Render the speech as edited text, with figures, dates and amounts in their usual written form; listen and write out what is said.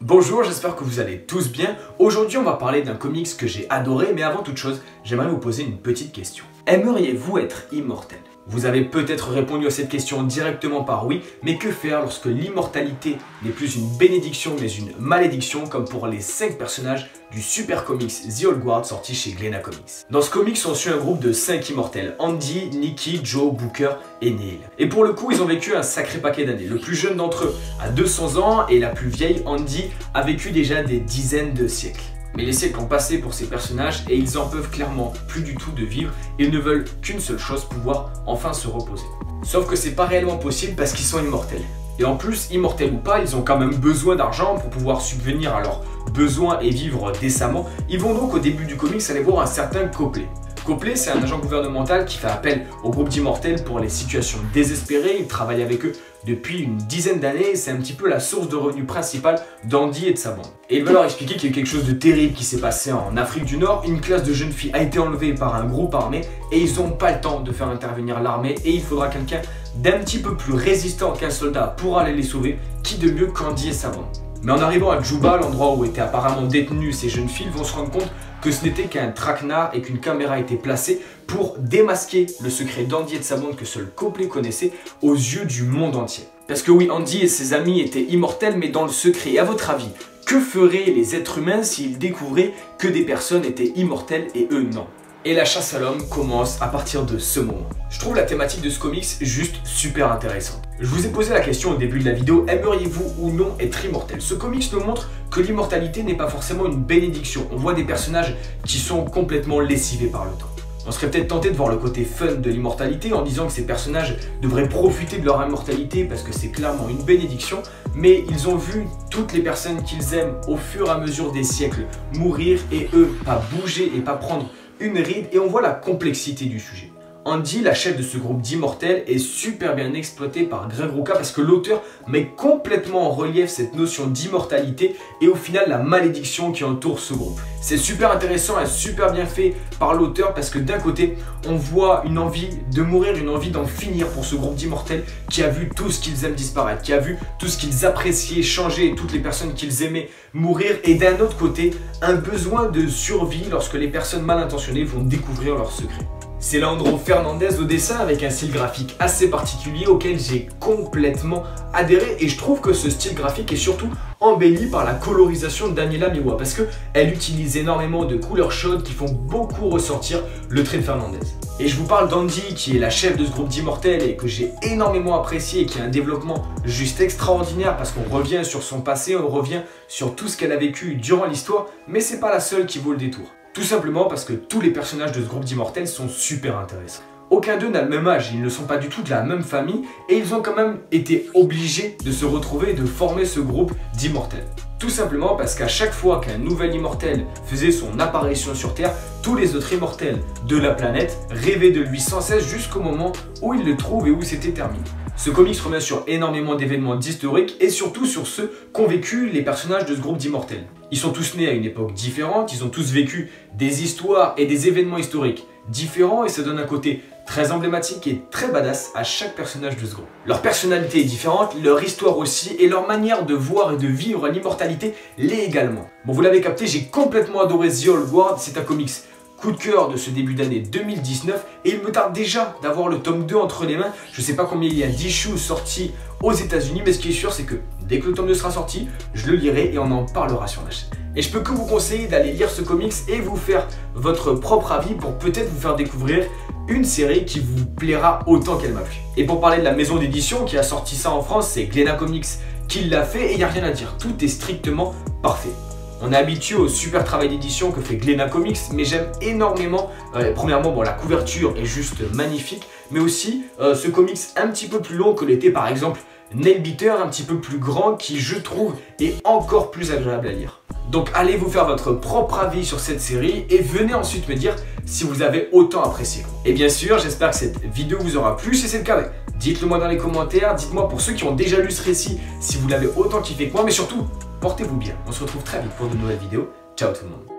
Bonjour, j'espère que vous allez tous bien. Aujourd'hui, on va parler d'un comics que j'ai adoré, mais avant toute chose, j'aimerais vous poser une petite question. Aimeriez-vous être immortel? Vous avez peut-être répondu à cette question directement par oui, mais que faire lorsque l'immortalité n'est plus une bénédiction mais une malédiction, comme pour les 5 personnages du super comics The Old Guard sorti chez Glénat Comics. Dans ce comics, on suit un groupe de 5 immortels, Andy, Nikki, Joe, Booker et Neil. Et pour le coup, ils ont vécu un sacré paquet d'années. Le plus jeune d'entre eux a 200 ans et la plus vieille, Andy, a vécu déjà des dizaines de siècles. Mais les siècles ont passé pour ces personnages et ils en peuvent clairement plus du tout de vivre. Ils ne veulent qu'une seule chose, pouvoir enfin se reposer. Sauf que c'est pas réellement possible parce qu'ils sont immortels. Et en plus, immortels ou pas, ils ont quand même besoin d'argent pour pouvoir subvenir à leurs besoins et vivre décemment. Ils vont donc au début du comics aller voir un certain Copley. Copley, c'est un agent gouvernemental qui fait appel au groupe d'immortels pour les situations désespérées. Il travaille avec eux depuis une dizaine d'années et c'est un petit peu la source de revenus principale d'Andy et de sa bande. Et il va leur expliquer qu'il y a quelque chose de terrible qui s'est passé en Afrique du Nord. Une classe de jeunes filles a été enlevée par un groupe armé et ils n'ont pas le temps de faire intervenir l'armée et il faudra quelqu'un d'un petit peu plus résistant qu'un soldat pour aller les sauver. Qui de mieux qu'Andy et sa bande? Mais en arrivant à Juba, l'endroit où étaient apparemment détenues ces jeunes filles, vont se rendre compte que ce n'était qu'un traquenard et qu'une caméra était placée pour démasquer le secret d'Andy et de sa bande que seul Copley connaissait aux yeux du monde entier. Parce que oui, Andy et ses amis étaient immortels mais dans le secret. Et à votre avis, que feraient les êtres humains s'ils découvraient que des personnes étaient immortelles et eux non? Et la chasse à l'homme commence à partir de ce moment. Je trouve la thématique de ce comics juste super intéressante. Je vous ai posé la question au début de la vidéo, aimeriez-vous ou non être immortel? Ce comics nous montre que l'immortalité n'est pas forcément une bénédiction. On voit des personnages qui sont complètement lessivés par le temps. On serait peut-être tenté de voir le côté fun de l'immortalité en disant que ces personnages devraient profiter de leur immortalité parce que c'est clairement une bénédiction, mais ils ont vu toutes les personnes qu'ils aiment au fur et à mesure des siècles mourir et eux pas bouger et pas prendre une ride, et on voit la complexité du sujet. Andy, la chef de ce groupe d'immortels, est super bien exploitée par Greg Rucka parce que l'auteur met complètement en relief cette notion d'immortalité et au final la malédiction qui entoure ce groupe. C'est super intéressant et super bien fait par l'auteur parce que d'un côté, on voit une envie de mourir, une envie d'en finir pour ce groupe d'immortels qui a vu tout ce qu'ils aiment disparaître, qui a vu tout ce qu'ils appréciaient changer et toutes les personnes qu'ils aimaient mourir, et d'un autre côté, un besoin de survie lorsque les personnes mal intentionnées vont découvrir leurs secrets. C'est Leandro Fernandez au dessin avec un style graphique assez particulier auquel j'ai complètement adhéré, et je trouve que ce style graphique est surtout embelli par la colorisation de Daniela Miwa parce qu'elle utilise énormément de couleurs chaudes qui font beaucoup ressortir le trait de Fernandez. Et je vous parle d'Andy qui est la chef de ce groupe d'immortels et que j'ai énormément apprécié et qui a un développement juste extraordinaire parce qu'on revient sur son passé, on revient sur tout ce qu'elle a vécu durant l'histoire, mais c'est pas la seule qui vaut le détour. Tout simplement parce que tous les personnages de ce groupe d'immortels sont super intéressants. Aucun d'eux n'a le même âge, ils ne sont pas du tout de la même famille et ils ont quand même été obligés de se retrouver et de former ce groupe d'immortels. Tout simplement parce qu'à chaque fois qu'un nouvel immortel faisait son apparition sur Terre, tous les autres immortels de la planète rêvaient de lui sans cesse jusqu'au moment où ils le trouvent et où c'était terminé. Ce comics revient sur énormément d'événements historiques et surtout sur ceux qu'ont vécu les personnages de ce groupe d'immortels. Ils sont tous nés à une époque différente, ils ont tous vécu des histoires et des événements historiques différents et ça donne un côté très emblématique et très badass à chaque personnage de ce groupe. Leur personnalité est différente, leur histoire aussi, et leur manière de voir et de vivre l'immortalité l'est également. Bon, vous l'avez capté, j'ai complètement adoré The Old Guard, c'est un comics coup de cœur de ce début d'année 2019 et il me tarde déjà d'avoir le tome 2 entre les mains. Je sais pas combien il y a d'issues sortis aux États-Unis, mais ce qui est sûr c'est que dès que le tome 2 sera sorti, je le lirai et on en parlera sur la chaîne. Et je peux que vous conseiller d'aller lire ce comics et vous faire votre propre avis pour peut-être vous faire découvrir une série qui vous plaira autant qu'elle m'a plu. Et pour parler de la maison d'édition qui a sorti ça en France, c'est Glénat Comics qui l'a fait et il n'y a rien à dire, tout est strictement parfait. On est habitué au super travail d'édition que fait Glénat Comics, mais j'aime énormément, premièrement, bon, la couverture est juste magnifique, mais aussi ce comics un petit peu plus long que l'était par exemple Nailbiter, un petit peu plus grand, qui je trouve est encore plus agréable à lire. Donc allez vous faire votre propre avis sur cette série et venez ensuite me dire si vous avez autant apprécié. Et bien sûr, j'espère que cette vidéo vous aura plu. Si c'est le cas, dites-le moi dans les commentaires. Dites-moi pour ceux qui ont déjà lu ce récit si vous l'avez autant kiffé que moi, mais surtout, portez-vous bien. On se retrouve très vite pour de nouvelles vidéos. Ciao tout le monde.